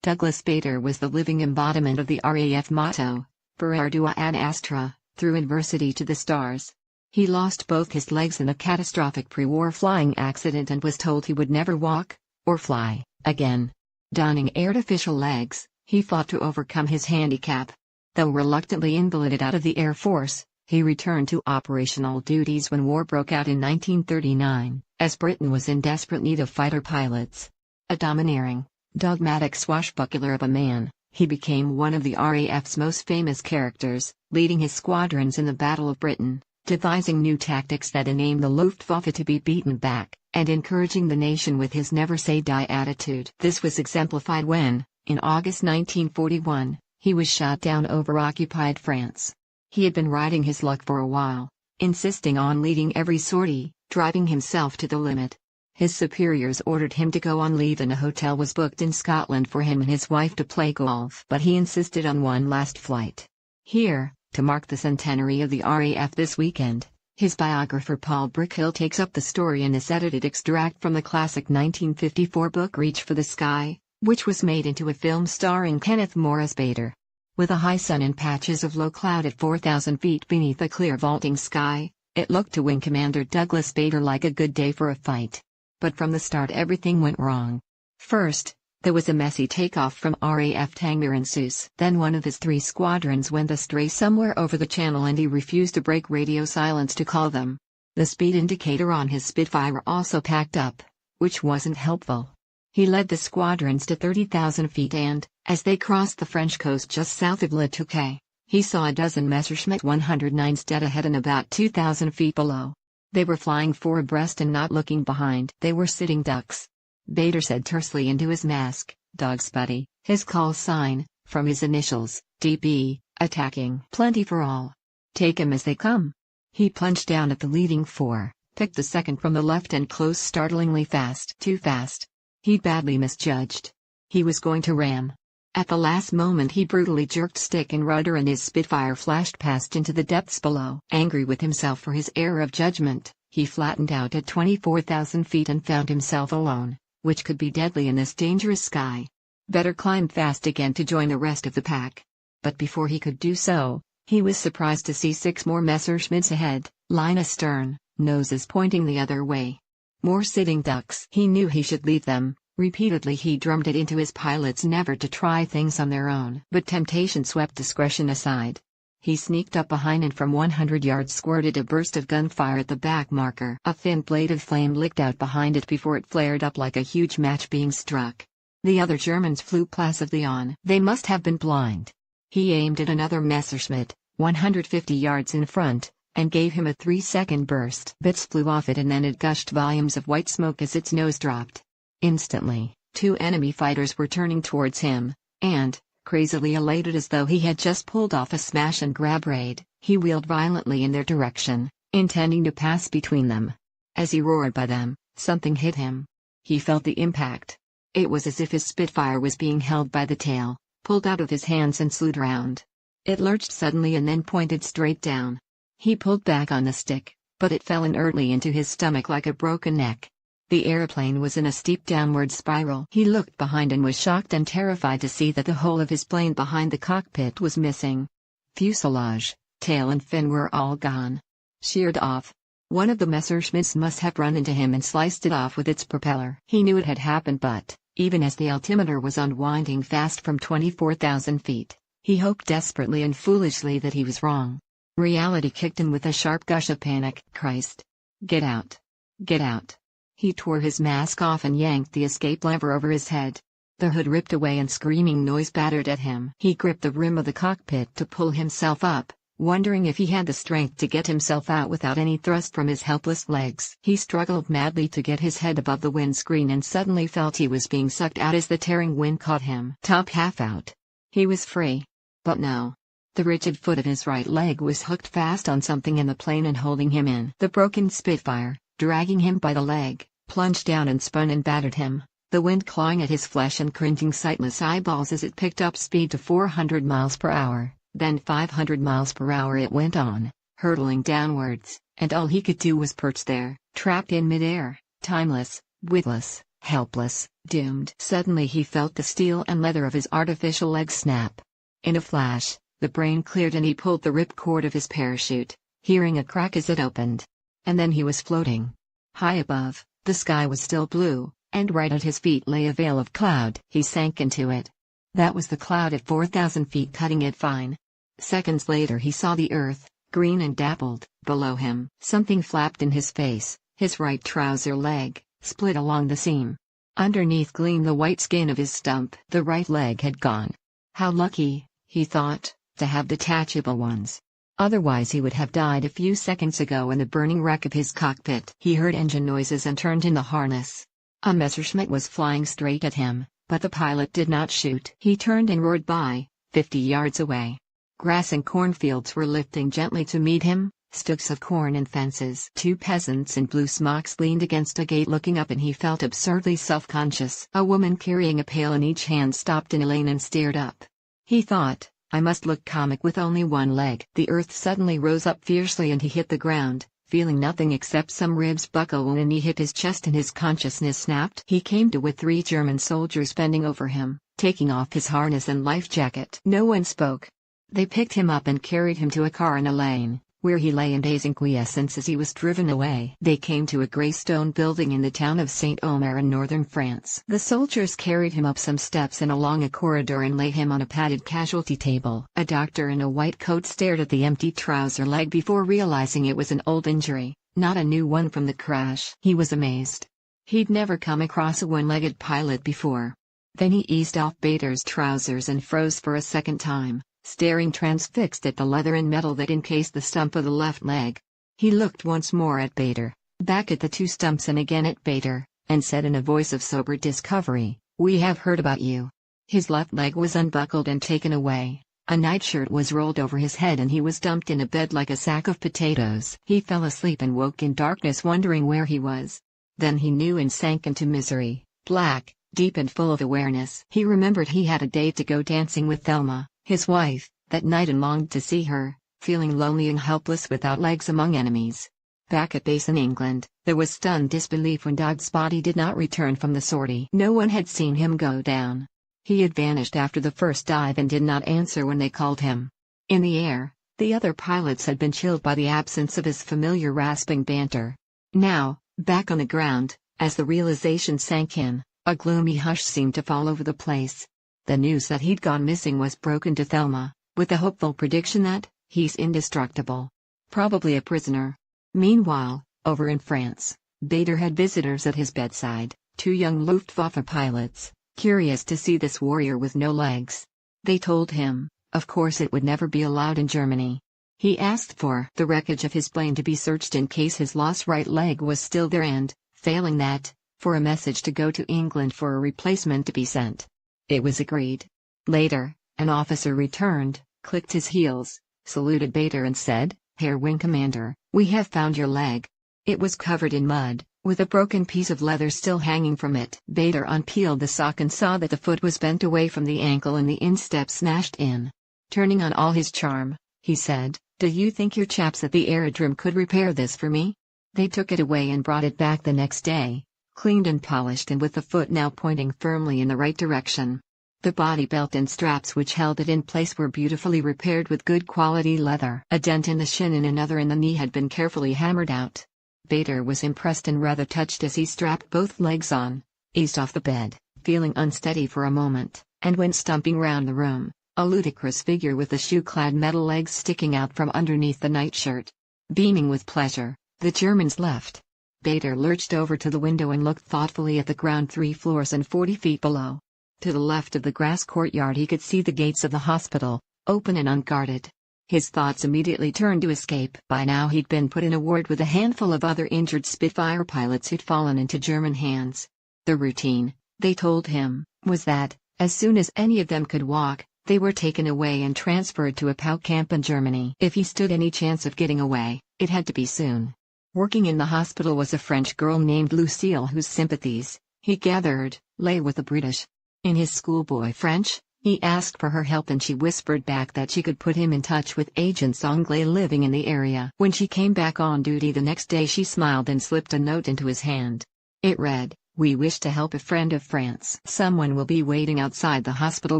Douglas Bader was the living embodiment of the RAF motto, per ardua ad astra, through adversity to the stars. He lost both his legs in a catastrophic pre-war flying accident and was told he would never walk, or fly, again. Donning artificial legs, he fought to overcome his handicap. Though reluctantly invalided out of the Air Force, he returned to operational duties when war broke out in 1939, as Britain was in desperate need of fighter pilots. A domineering, dogmatic swashbuckler of a man, he became one of the RAF's most famous characters, leading his squadrons in the Battle of Britain, devising new tactics that enabled the Luftwaffe to be beaten back, and encouraging the nation with his never-say-die attitude. This was exemplified when, in August 1941, he was shot down over occupied France. He had been riding his luck for a while, insisting on leading every sortie, driving himself to the limit. His superiors ordered him to go on leave and a hotel was booked in Scotland for him and his wife to play golf. But he insisted on one last flight. Here, to mark the centenary of the RAF this weekend, his biographer Paul Brickhill takes up the story in this edited extract from the classic 1954 book Reach for the Sky, which was made into a film starring Kenneth Morris Bader. With a high sun and patches of low cloud at 4,000 feet beneath a clear vaulting sky, it looked to Wing Commander Douglas Bader like a good day for a fight. But from the start everything went wrong. First, there was a messy takeoff from RAF Tangier and Seuss. Then one of his 3 squadrons went astray somewhere over the channel and he refused to break radio silence to call them. The speed indicator on his Spitfire also packed up, which wasn't helpful. He led the squadrons to 30,000 feet and, as they crossed the French coast just south of Le Touquet, he saw a dozen Messerschmitt 109s dead ahead and about 2,000 feet below. They were flying 4 abreast and not looking behind. They were sitting ducks. Bader said tersely into his mask, "Dog's buddy," his call sign, from his initials, DB, attacking. Plenty for all. Take 'em as they come. He plunged down at the leading 4, picked the second from the left and closed startlingly fast. Too fast. He'd badly misjudged. He was going to ram. At the last moment he brutally jerked stick and rudder and his Spitfire flashed past into the depths below. Angry with himself for his error of judgment, he flattened out at 24,000 feet and found himself alone, which could be deadly in this dangerous sky. Better climb fast again to join the rest of the pack. But before he could do so, he was surprised to see 6 more Messerschmitts ahead, line astern, noses pointing the other way. More sitting ducks. He knew he should leave them. Repeatedly he drummed it into his pilots never to try things on their own. But temptation swept discretion aside. He sneaked up behind and from 100 yards squirted a burst of gunfire at the back marker. A thin blade of flame licked out behind it before it flared up like a huge match being struck. The other Germans flew placidly on. They must have been blind. He aimed at another Messerschmitt, 150 yards in front, and gave him a 3-second burst. Bits flew off it and then it gushed volumes of white smoke as its nose dropped. Instantly, 2 enemy fighters were turning towards him, and, crazily elated as though he had just pulled off a smash-and-grab raid, he wheeled violently in their direction, intending to pass between them. As he roared by them, something hit him. He felt the impact. It was as if his Spitfire was being held by the tail, pulled out of his hands and slewed round. It lurched suddenly and then pointed straight down. He pulled back on the stick, but it fell inertly into his stomach like a broken neck. The airplane was in a steep downward spiral. He looked behind and was shocked and terrified to see that the whole of his plane behind the cockpit was missing. Fuselage, tail and fin were all gone. Sheared off. One of the Messerschmitts must have run into him and sliced it off with its propeller. He knew it had happened but, even as the altimeter was unwinding fast from 24,000 feet, he hoped desperately and foolishly that he was wrong. Reality kicked in with a sharp gush of panic. Christ. Get out. Get out. He tore his mask off and yanked the escape lever over his head. The hood ripped away and screaming noise battered at him. He gripped the rim of the cockpit to pull himself up, wondering if he had the strength to get himself out without any thrust from his helpless legs. He struggled madly to get his head above the windscreen and suddenly felt he was being sucked out as the tearing wind caught him. Top half out. He was free. But no. The rigid foot of his right leg was hooked fast on something in the plane and holding him in. The broken Spitfire, dragging him by the leg, plunged down and spun and battered him, the wind clawing at his flesh and cringing sightless eyeballs as it picked up speed to 400 miles per hour, then 500 miles per hour it went on, hurtling downwards, and all he could do was perch there, trapped in midair, timeless, widthless, helpless, doomed. Suddenly he felt the steel and leather of his artificial legs snap. In a flash, the brain cleared and he pulled the ripcord of his parachute, hearing a crack as it opened. And then he was floating. High above, the sky was still blue, and right at his feet lay a veil of cloud. He sank into it. That was the cloud at 4,000 feet cutting it fine. Seconds later he saw the earth, green and dappled, below him. Something flapped in his face, his right trouser leg, split along the seam. Underneath gleamed the white skin of his stump. The right leg had gone. How lucky, he thought, to have detachable ones. Otherwise he would have died a few seconds ago in the burning wreck of his cockpit. He heard engine noises and turned in the harness. A Messerschmitt was flying straight at him, but the pilot did not shoot. He turned and roared by, 50 yards away. Grass and cornfields were lifting gently to meet him, stalks of corn and fences. Two peasants in blue smocks leaned against a gate looking up and he felt absurdly self-conscious. A woman carrying a pail in each hand stopped in a lane and stared up. He thought, I must look comic with only one leg. The earth suddenly rose up fiercely and he hit the ground, feeling nothing except some ribs buckle when a knee hit his chest and his consciousness snapped. He came to with 3 German soldiers bending over him, taking off his harness and life jacket. No one spoke. They picked him up and carried him to a car in a lane, where he lay in dazing quiescence as he was driven away. They came to a grey stone building in the town of Saint-Omer in northern France. The soldiers carried him up some steps and along a corridor and laid him on a padded casualty table. A doctor in a white coat stared at the empty trouser leg before realizing it was an old injury, not a new one from the crash. He was amazed. He'd never come across a one-legged pilot before. Then he eased off Bader's trousers and froze for a second time, staring transfixed at the leather and metal that encased the stump of the left leg. He looked once more at Bader, back at the 2 stumps and again at Bader, and said in a voice of sober discovery, "We have heard about you." His left leg was unbuckled and taken away, a nightshirt was rolled over his head and he was dumped in a bed like a sack of potatoes. He fell asleep and woke in darkness wondering where he was. Then he knew and sank into misery, black, deep and full of awareness. He remembered he had a date to go dancing with Thelma, his wife, that night and longed to see her, feeling lonely and helpless without legs among enemies. Back at base in England, there was stunned disbelief when Dog's body did not return from the sortie. No one had seen him go down. He had vanished after the first dive and did not answer when they called him. In the air, the other pilots had been chilled by the absence of his familiar rasping banter. Now, back on the ground, as the realization sank in, a gloomy hush seemed to fall over the place. The news that he'd gone missing was broken to Thelma, with the hopeful prediction that, he's indestructible. Probably a prisoner. Meanwhile, over in France, Bader had visitors at his bedside, 2 young Luftwaffe pilots, curious to see this warrior with no legs. They told him, of course it would never be allowed in Germany. He asked for the wreckage of his plane to be searched in case his lost right leg was still there and, failing that, for a message to go to England for a replacement to be sent. It was agreed. Later, an officer returned, clicked his heels, saluted Bader and said, "Herr Wing Commander, we have found your leg." It was covered in mud, with a broken piece of leather still hanging from it. Bader unpeeled the sock and saw that the foot was bent away from the ankle and the instep smashed in. Turning on all his charm, he said, "Do you think your chaps at the aerodrome could repair this for me?" They took it away and brought it back the next day, cleaned and polished and with the foot now pointing firmly in the right direction. The body belt and straps which held it in place were beautifully repaired with good quality leather. A dent in the shin and another in the knee had been carefully hammered out. Bader was impressed and rather touched as he strapped both legs on, eased off the bed, feeling unsteady for a moment, and went stumping round the room, a ludicrous figure with the shoe-clad metal legs sticking out from underneath the nightshirt. Beaming with pleasure, the Germans left. Bader lurched over to the window and looked thoughtfully at the ground 3 floors and 40 feet below. To the left of the grass courtyard he could see the gates of the hospital, open and unguarded. His thoughts immediately turned to escape. By now he'd been put in a ward with a handful of other injured Spitfire pilots who'd fallen into German hands. The routine, they told him, was that, as soon as any of them could walk, they were taken away and transferred to a POW camp in Germany. If he stood any chance of getting away, it had to be soon. Working in the hospital was a French girl named Lucille whose sympathies, he gathered, lay with the British. In his schoolboy French, he asked for her help and she whispered back that she could put him in touch with agents Anglais living in the area. When she came back on duty the next day she smiled and slipped a note into his hand. It read, We wish to help a friend of France. Someone will be waiting outside the hospital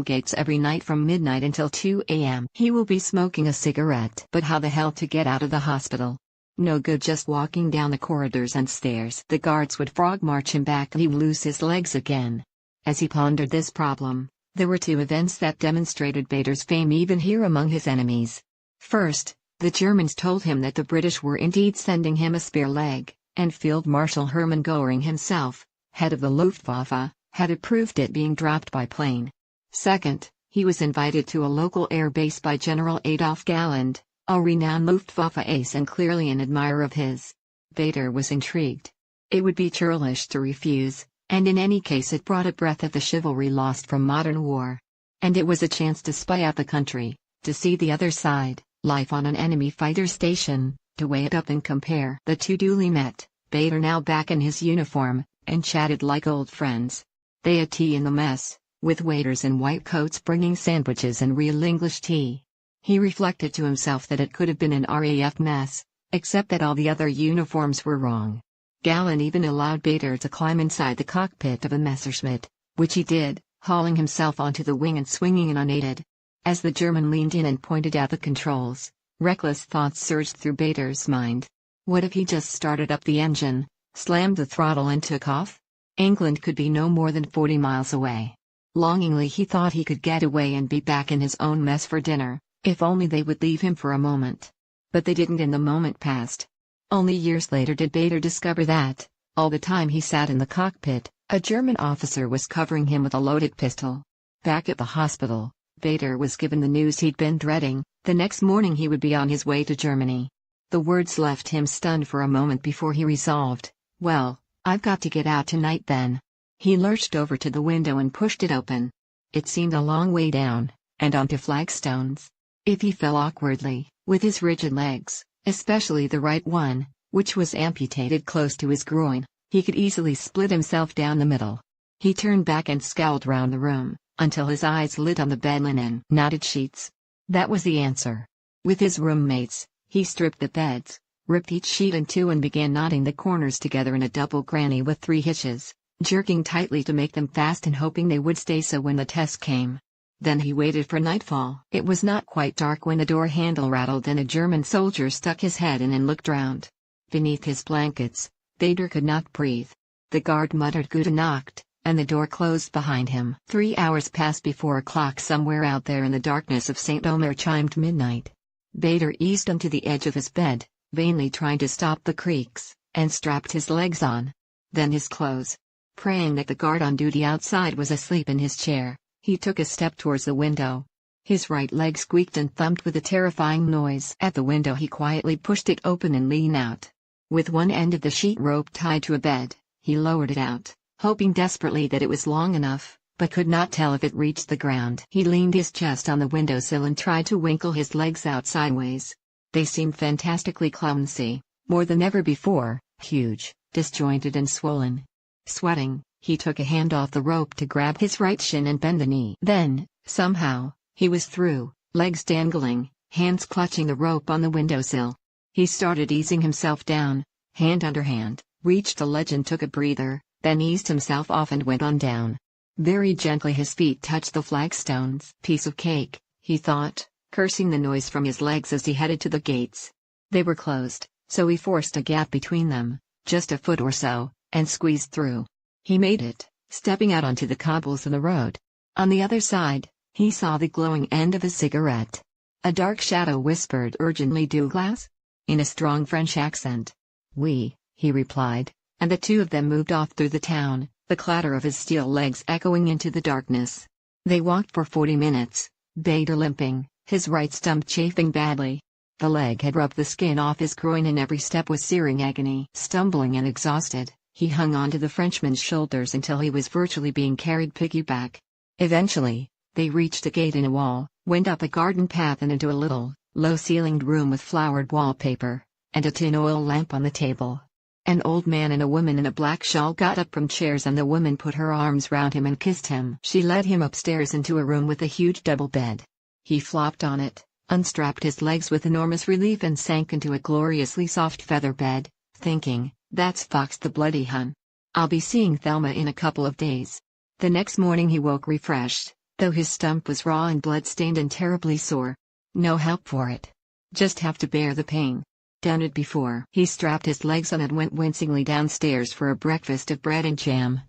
gates every night from midnight until 2 a.m. He will be smoking a cigarette. But how the hell to get out of the hospital? No good just walking down the corridors and stairs. The guards would frog march him back and he would lose his legs again. As he pondered this problem, there were two events that demonstrated Bader's fame even here among his enemies. First, the Germans told him that the British were indeed sending him a spare leg, and Field Marshal Hermann Göring himself, head of the Luftwaffe, had approved it being dropped by plane. Second, he was invited to a local air base by General Adolf Galland, a renowned Luftwaffe ace and clearly an admirer of his. Bader was intrigued. It would be churlish to refuse, and in any case it brought a breath of the chivalry lost from modern war. And it was a chance to spy out the country, to see the other side, life on an enemy fighter station, to weigh it up and compare. The two duly met, Bader now back in his uniform, and chatted like old friends. They had tea in the mess, with waiters in white coats bringing sandwiches and real English tea. He reflected to himself that it could have been an RAF mess, except that all the other uniforms were wrong. Galland even allowed Bader to climb inside the cockpit of a Messerschmitt, which he did, hauling himself onto the wing and swinging in unaided. As the German leaned in and pointed out the controls, reckless thoughts surged through Bader's mind. What if he just started up the engine, slammed the throttle and took off? England could be no more than 40 miles away. Longingly he thought he could get away and be back in his own mess for dinner, if only they would leave him for a moment. But they didn't and the moment passed. Only years later did Bader discover that, all the time he sat in the cockpit, a German officer was covering him with a loaded pistol. Back at the hospital, Bader was given the news he'd been dreading. The next morning he would be on his way to Germany. The words left him stunned for a moment before he resolved, well, I've got to get out tonight then. He lurched over to the window and pushed it open. It seemed a long way down, and onto flagstones. If he fell awkwardly, with his rigid legs, especially the right one, which was amputated close to his groin, he could easily split himself down the middle. He turned back and scowled round the room, until his eyes lit on the bed linen. Knotted sheets. That was the answer. With his roommates, he stripped the beds, ripped each sheet in two and began knotting the corners together in a double granny with 3 hitches, jerking tightly to make them fast and hoping they would stay so when the test came. Then he waited for nightfall. It was not quite dark when the door handle rattled and a German soldier stuck his head in and looked round. Beneath his blankets, Bader could not breathe. The guard muttered "Gute Nacht," and the door closed behind him. 3 hours passed before a clock somewhere out there in the darkness of St. Omer chimed midnight. Bader eased onto the edge of his bed, vainly trying to stop the creaks, and strapped his legs on. Then his clothes. Praying that the guard on duty outside was asleep in his chair, he took a step towards the window. His right leg squeaked and thumped with a terrifying noise. At the window he quietly pushed it open and leaned out. With one end of the sheet rope tied to a bed, he lowered it out, hoping desperately that it was long enough, but could not tell if it reached the ground. He leaned his chest on the windowsill and tried to winkle his legs out sideways. They seemed fantastically clumsy, more than ever before, huge, disjointed and swollen. Sweating, he took a hand off the rope to grab his right shin and bend the knee. Then, somehow, he was through, legs dangling, hands clutching the rope on the windowsill. He started easing himself down, hand under hand, reached the ledge and took a breather, then eased himself off and went on down. Very gently his feet touched the flagstones. Piece of cake, he thought, cursing the noise from his legs as he headed to the gates. They were closed, so he forced a gap between them, just a foot or so, and squeezed through. He made it, stepping out onto the cobbles of the road. On the other side, he saw the glowing end of a cigarette. A dark shadow whispered urgently, "Douglas?" in a strong French accent. "Oui," he replied, and the two of them moved off through the town, the clatter of his steel legs echoing into the darkness. They walked for 40 minutes, Bader limping, his right stump chafing badly. The leg had rubbed the skin off his groin and every step was searing agony. Stumbling and exhausted, he hung onto the Frenchman's shoulders until he was virtually being carried piggyback. Eventually, they reached a gate in a wall, went up a garden path and into a little, low-ceilinged room with flowered wallpaper, and a tin oil lamp on the table. An old man and a woman in a black shawl got up from chairs and the woman put her arms round him and kissed him. She led him upstairs into a room with a huge double bed. He flopped on it, unstrapped his legs with enormous relief and sank into a gloriously soft feather bed, thinking, "That's Fox the Bloody Hun." I'll be seeing Thelma in a couple of days. The next morning he woke refreshed, though his stump was raw and blood-stained and terribly sore. No help for it. Just have to bear the pain. Done it before. He strapped his legs on and went wincingly downstairs for a breakfast of bread and jam.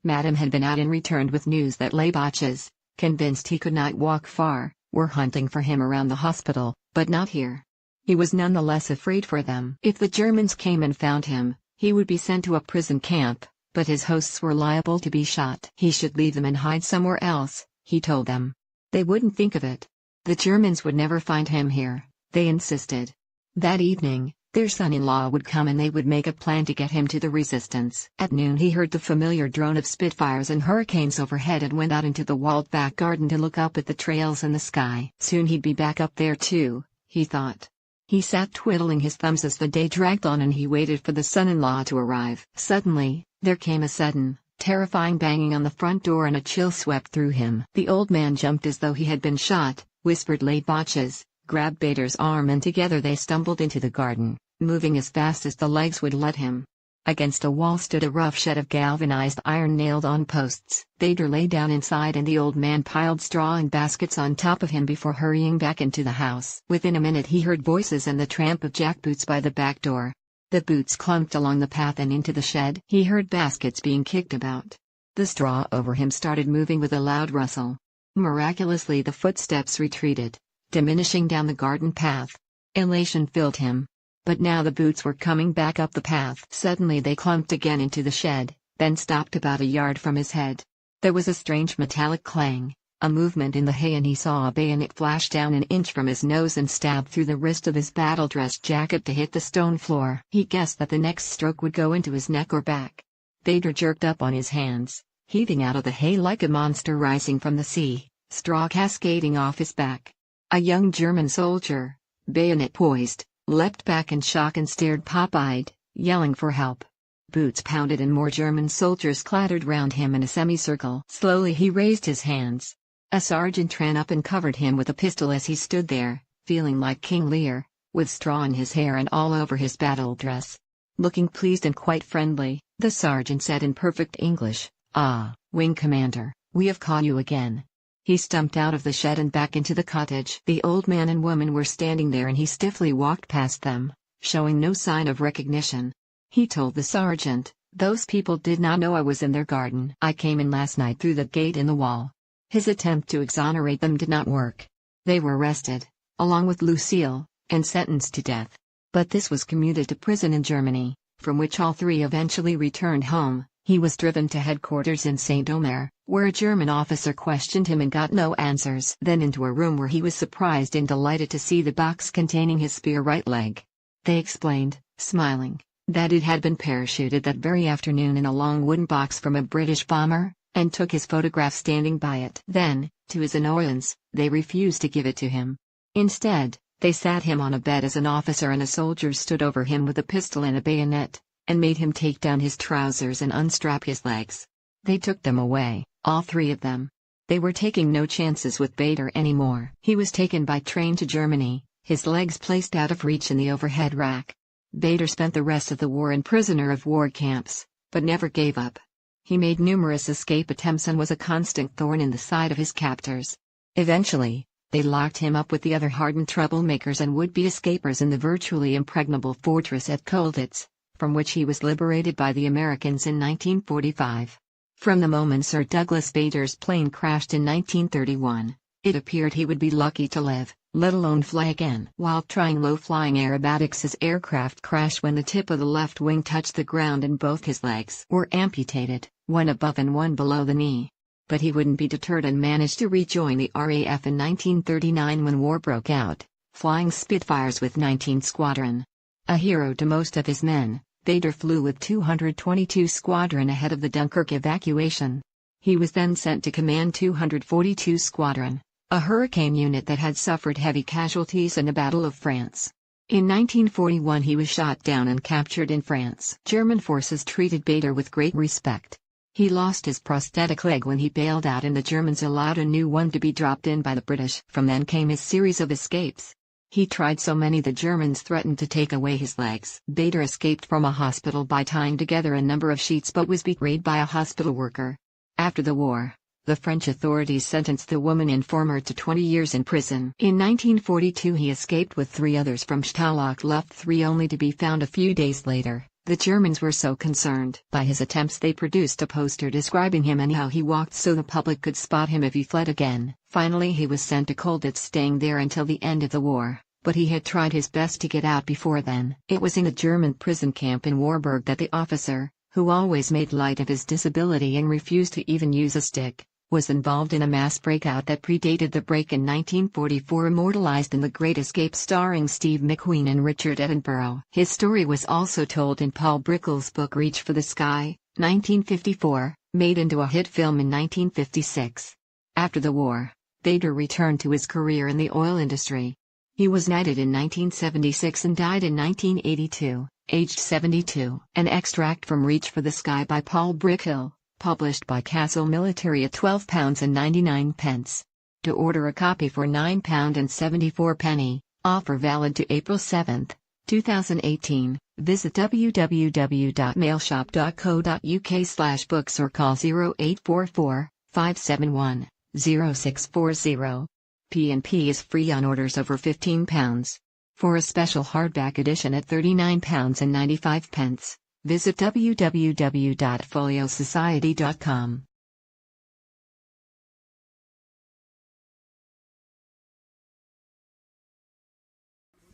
Madame had been out and returned with news that les Boches, convinced he could not walk far, were hunting for him around the hospital, but not here. He was none the less afraid for them. If the Germans came and found him, he would be sent to a prison camp, but his hosts were liable to be shot. He should leave them and hide somewhere else, he told them. They wouldn't think of it. The Germans would never find him here, they insisted. That evening, their son-in-law would come and they would make a plan to get him to the resistance. At noon he heard the familiar drone of Spitfires and Hurricanes overhead and went out into the walled back garden to look up at the trails in the sky. Soon he'd be back up there too, he thought. He sat twiddling his thumbs as the day dragged on and he waited for the son-in-law to arrive. Suddenly, there came a sudden, terrifying banging on the front door and a chill swept through him. The old man jumped as though he had been shot, whispered les Boches, grabbed Bader's arm and together they stumbled into the garden, moving as fast as the legs would let him. Against a wall stood a rough shed of galvanized iron nailed on posts. Bader lay down inside and the old man piled straw and baskets on top of him before hurrying back into the house. Within a minute he heard voices and the tramp of jackboots by the back door. The boots clumped along the path and into the shed. He heard baskets being kicked about. The straw over him started moving with a loud rustle. Miraculously the footsteps retreated, diminishing down the garden path. Elation filled him. But now the boots were coming back up the path. Suddenly they clumped again into the shed, then stopped about a yard from his head. There was a strange metallic clang, a movement in the hay and he saw a bayonet flash down an inch from his nose and stab through the wrist of his battle-dress jacket to hit the stone floor. He guessed that the next stroke would go into his neck or back. Bader jerked up on his hands, heaving out of the hay like a monster rising from the sea, straw cascading off his back. A young German soldier, bayonet poised, leapt back in shock and stared pop-eyed, yelling for help. Boots pounded and more German soldiers clattered round him in a semicircle. Slowly he raised his hands. A sergeant ran up and covered him with a pistol as he stood there, feeling like King Lear, with straw in his hair and all over his battle dress. Looking pleased and quite friendly, the sergeant said in perfect English, "Ah, Wing Commander, we have caught you again." He stumped out of the shed and back into the cottage. The old man and woman were standing there and he stiffly walked past them, showing no sign of recognition. He told the sergeant, "Those people did not know I was in their garden. I came in last night through the gate in the wall." His attempt to exonerate them did not work. They were arrested, along with Lucille, and sentenced to death. But this was commuted to prison in Germany, from which all three eventually returned home. He was driven to headquarters in Saint-Omer, where a German officer questioned him and got no answers. Then into a room where he was surprised and delighted to see the box containing his spare right leg. They explained, smiling, that it had been parachuted that very afternoon in a long wooden box from a British bomber, and took his photograph standing by it. Then, to his annoyance, they refused to give it to him. Instead, they sat him on a bed as an officer and a soldier stood over him with a pistol and a bayonet, and made him take down his trousers and unstrap his legs. They took them away, all three of them. They were taking no chances with Bader anymore. He was taken by train to Germany, his legs placed out of reach in the overhead rack. Bader spent the rest of the war in prisoner of war camps, but never gave up. He made numerous escape attempts and was a constant thorn in the side of his captors. Eventually, they locked him up with the other hardened troublemakers and would-be escapers in the virtually impregnable fortress at Colditz, from which he was liberated by the Americans in 1945. From the moment Sir Douglas Bader's plane crashed in 1931, it appeared he would be lucky to live, let alone fly again. While trying low-flying aerobatics, his aircraft crashed when the tip of the left wing touched the ground and both his legs were amputated, one above and one below the knee. But he wouldn't be deterred and managed to rejoin the RAF in 1939 when war broke out, flying Spitfires with 19 Squadron. A hero to most of his men, Bader flew with 222 Squadron ahead of the Dunkirk evacuation. He was then sent to command 242 Squadron, a Hurricane unit that had suffered heavy casualties in the Battle of France. In 1941 he was shot down and captured in France. German forces treated Bader with great respect. He lost his prosthetic leg when he bailed out and the Germans allowed a new one to be dropped in by the British. From then came his series of escapes. He tried so many the Germans threatened to take away his legs. Bader escaped from a hospital by tying together a number of sheets but was betrayed by a hospital worker. After the war, the French authorities sentenced the woman informer to 20 years in prison. In 1942 he escaped with 3 others from Stalag Luft III only to be found a few days later. The Germans were so concerned by his attempts they produced a poster describing him and how he walked so the public could spot him if he fled again. Finally he was sent to Colditz, staying there until the end of the war, but he had tried his best to get out before then. It was in a German prison camp in Warburg that the officer, who always made light of his disability and refused to even use a stick, was involved in a mass breakout that predated the break in 1944, immortalized in The Great Escape starring Steve McQueen and Richard Attenborough. His story was also told in Paul Brickel's book Reach for the Sky, 1954, made into a hit film in 1956. After the war, Bader returned to his career in the oil industry. He was knighted in 1976 and died in 1982, aged 72. An extract from Reach for the Sky by Paul Brickel, published by Castle Military at £12.99. To order a copy for £9.74, offer valid to April 7, 2018, visit www.mailshop.co.uk/books or call 0844 571 0640. P&P is free on orders over £15. For a special hardback edition at £39.95, visit www.foliosociety.com.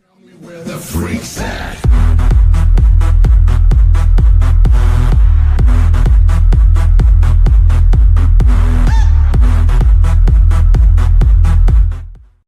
Tell me where the freak's at.